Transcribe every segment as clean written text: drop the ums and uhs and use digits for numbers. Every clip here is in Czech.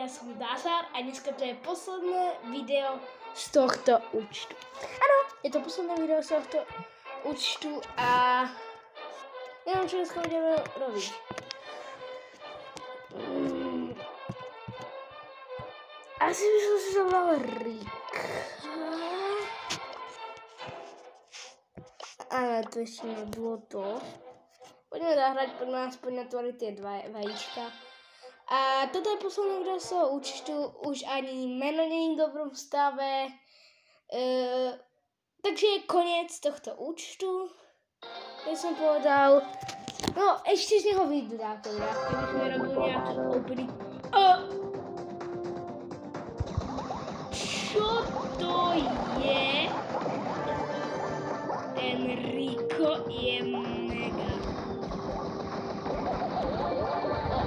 já jsem Dázar a dneska to je posledné video z tohto účtu. Ano, je to posledné video z tohto účtu a nevím, čo dneska budeme robiť. Asi by som si zobral Rick. Ale to ešte nebolo to. Poďme zahrať, poďme aspoň natvoriť tie dva vajíčka. A toto je posledné video z toho účtu, už ani meno není v dobrom stave. Takže je koniec tohto účtu. Ja som povedal, no ešte z neho vyjdu dáko, keby sme robili nejaký opening. Čo to je? Enrico je mega.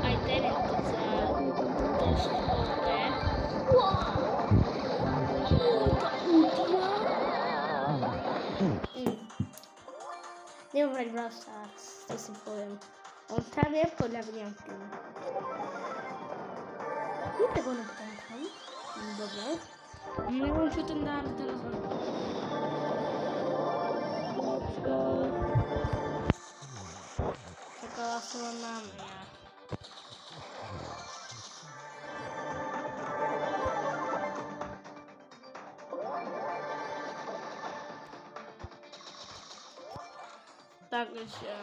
Aj ten je docela dosť hodné. Tá údia. Neviem hrať Brawl Stars, to si poviem. On tam je podľa mňa tým. Je tak ono potom tam. Dobre. Neviem, čo ten dár teraz robí. Čakala som na mňa. Takže...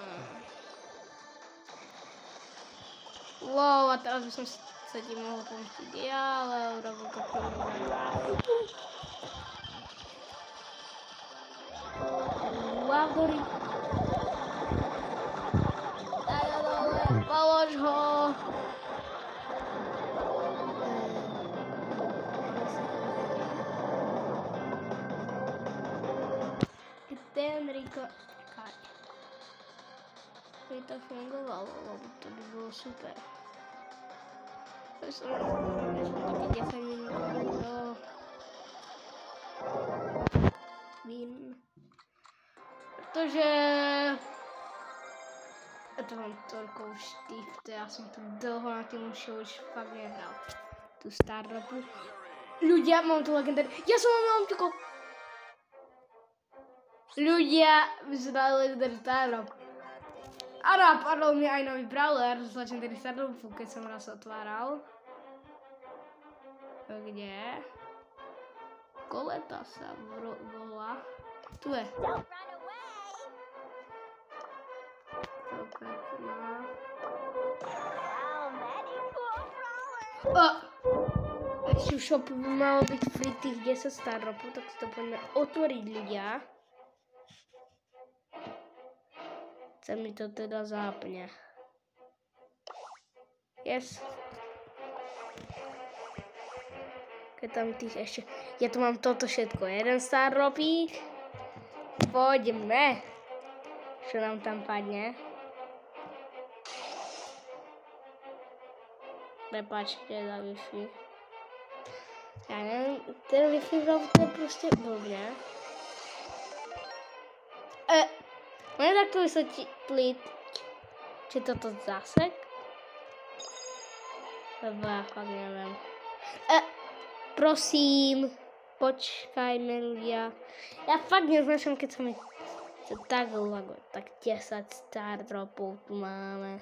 Wow, a teraz by som sa ti mohol pomstiť ja, ale urobil to wow, Dory. Daj ho dole, polož ho. Kde Enrico? By to fungovalo, lebo to by bolo super. To som taký 10 minút do vín. Protože ja to mám toľko už týchto, ja som tu dlho na tým už fakt nehral. Tu Star Ropu. Ľudia, mám tu legendárny. Ja som vám tukol. Ľudia, my sme dali legendárny Star Ropu. A napadol mi aj nový brawler z Legendary Stardopu, keď som raz otváral. Kde? Koleta sa volá. Tu je. To pekná. Ešte v shopu by malo byť free tých 10 Stardropov, tak si to poďme otvoriť, ľudia. Sa mi to teda zápne. Yes. Keď tam tých ešte... Ja tu mám toto všetko. Jeden Star Ropík. Poďme. Čo nám tam padne? Prepáčte za Wi-Fi. Ja neviem, ten Wi-Fi to je proste blbne. Môžem takto vysvetliť, či toto zase? Lebo ja fakt neviem. Prosím, počkajme ľudia. Ja fakt neznačam, keď sa mi to tak laguje. Tak 10 Star Dropov tu máme.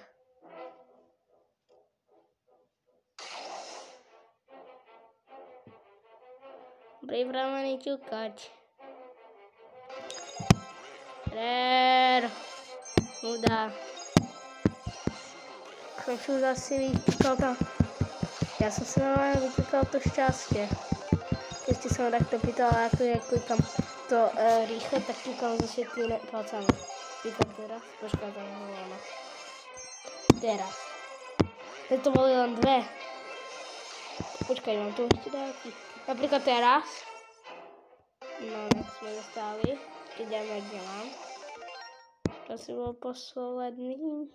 Pripravený ťukať. Rare. Nuda. Som si už asi vytýkal to. Ja som si normálne vytýkal to šťastie. Keď ste sa ma takto pýtala, ako ja klikám to rýchle, tak klikám so všetkými palcami. Klikám teraz, počkaj, tam nevoláme. Teraz. Teď to boli len dve. Počkaj, mám tu ešte nejaký. Napríklad teraz. No, nech sme dostali. Ideme, kde mám. To si bol posledný.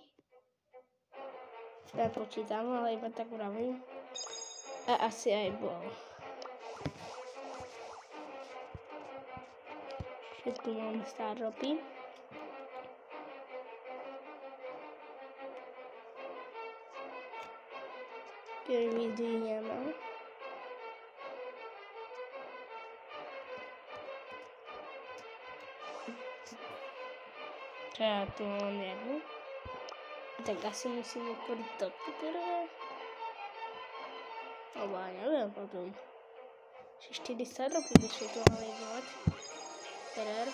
Nepočítam, ale iba tak urobím. A asi aj bol. Všetko mám Star Ropy. Keď vyzdvihneme. Já tu mám jednu. Tak asi musím otvorit to prvé. Alebo já nevím potom. Ještě 40 roky by šli to analyzovat. Terer.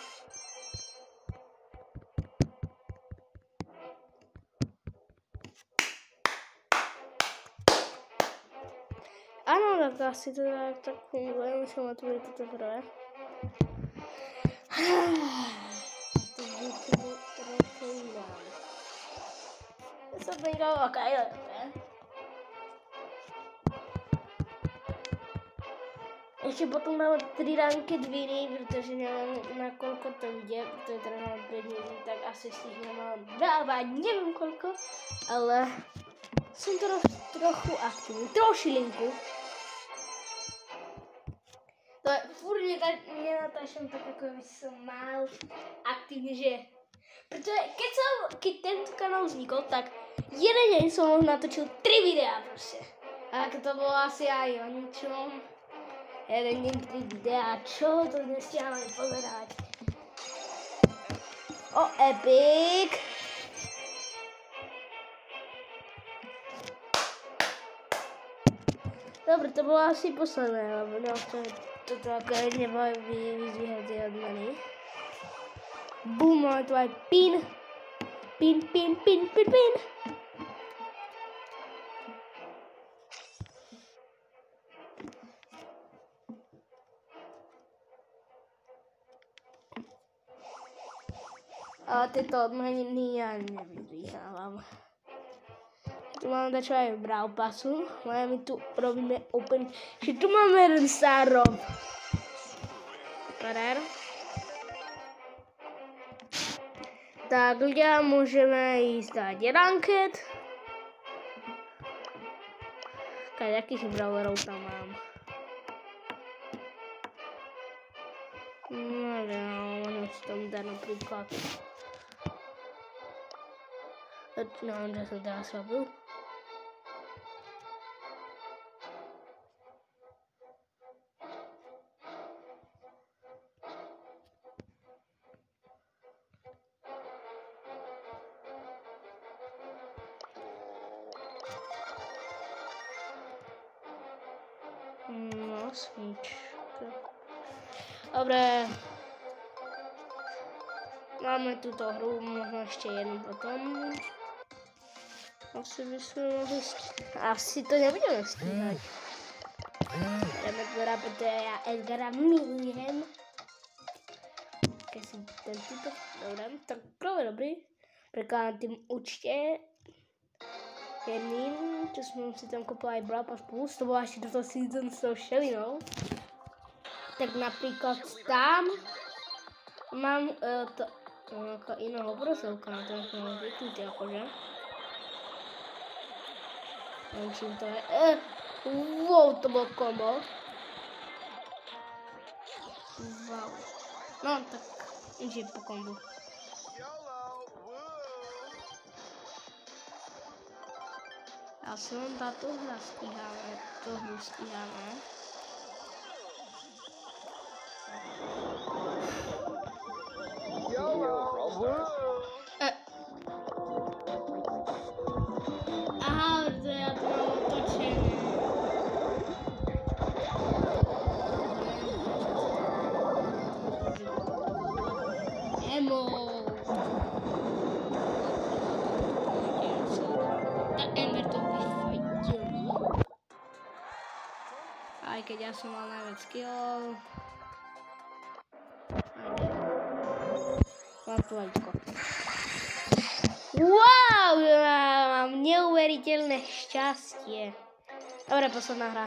Ano, tak asi to tak funguje, musím otvorit to prvé. To bude trochu jinak. Something okay, ještě potom dám 3 ranky dvíny, protože nevím na kolko to vyjde, protože teda mám 5 minut, tak asi stihneme dává nevím kolko, ale jsem to trochu aktivní, trošilinku. To je furt nenatáčam tak ako by som mal aktívne, že pretože keď tento kanál vznikol, tak jeden deň som natočil 3 videá proste. A to bolo asi aj o ničom. Jeden deň 3 videá, čo to nestíham ani pozerať. O, epic! Dobre, to bolo asi posledné, lebo toto ako neboj vyzvíhať od many. Boom, máme tu aj pin. Pin. Ale tyto odmeny ja nevyzvíhávam. Tu máme dačo aj v Brawl Passu. My tu robíme open. Že tu máme jeden starov. Super. Tak ľudia, môžeme ísť dať ranket. Jakých brawlerov tam mám? Neviem, možno si tam dá napríklad. No, že som teraz robil. No, svíčka. Dobre. Máme túto hru, možno ešte jednu potom. Asi by sme mohli asi to nebudeme stíhať. Jdeme teda, protože já Edgara milujem. Keď si ten tyto, dobré, tak prvé dobrý. Prekladám tým určite jedným, čo som si tam kopal aj Brawl Pass Plus, to bola ešte toto season s tou Shellynou. Tak napríklad tam mám to iného brosovka, na to som zvyknutý akože. Neviem, čím to je. Wow, to bol kombo. Wow. No, tak ide po kombu. Já si mám táto hra stíháme. Aha, to já to mám otočené. Emo. Aj keď ja som mal najviac skillov. Mám tu vajíčko. Wow, mám neuveriteľné šťastie. Dobre, posledná hra.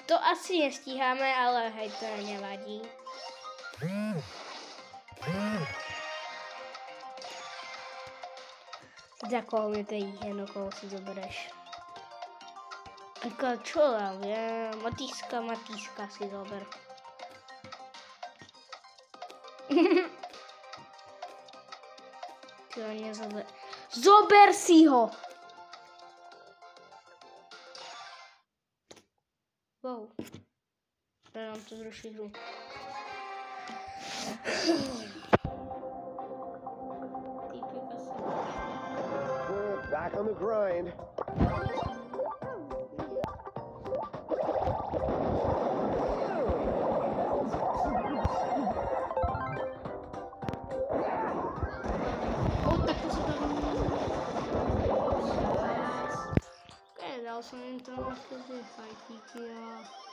To asi nestíháme, ale hej, to nevadí. Za koho mi to je jedno, koho si zobereš. Ako čo ja viem, Matýska si zober. Ty ho nezober. Zober si ho! Wow. Ja nám to zruší hru. Back on the grind. Dal jsem jim to na chvíli fajtíky a...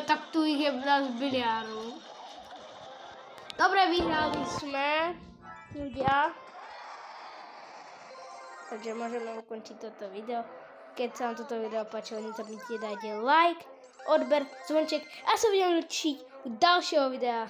Tak tu jich je z biliáru. Dobre, vyhráli jsme. Ľudia. Takže môžeme ukončiť toto video. Keď sa vám toto video páčilo, nezabudnite dajte like, odber, zvonček a sa budeme učiť u ďalšieho videa.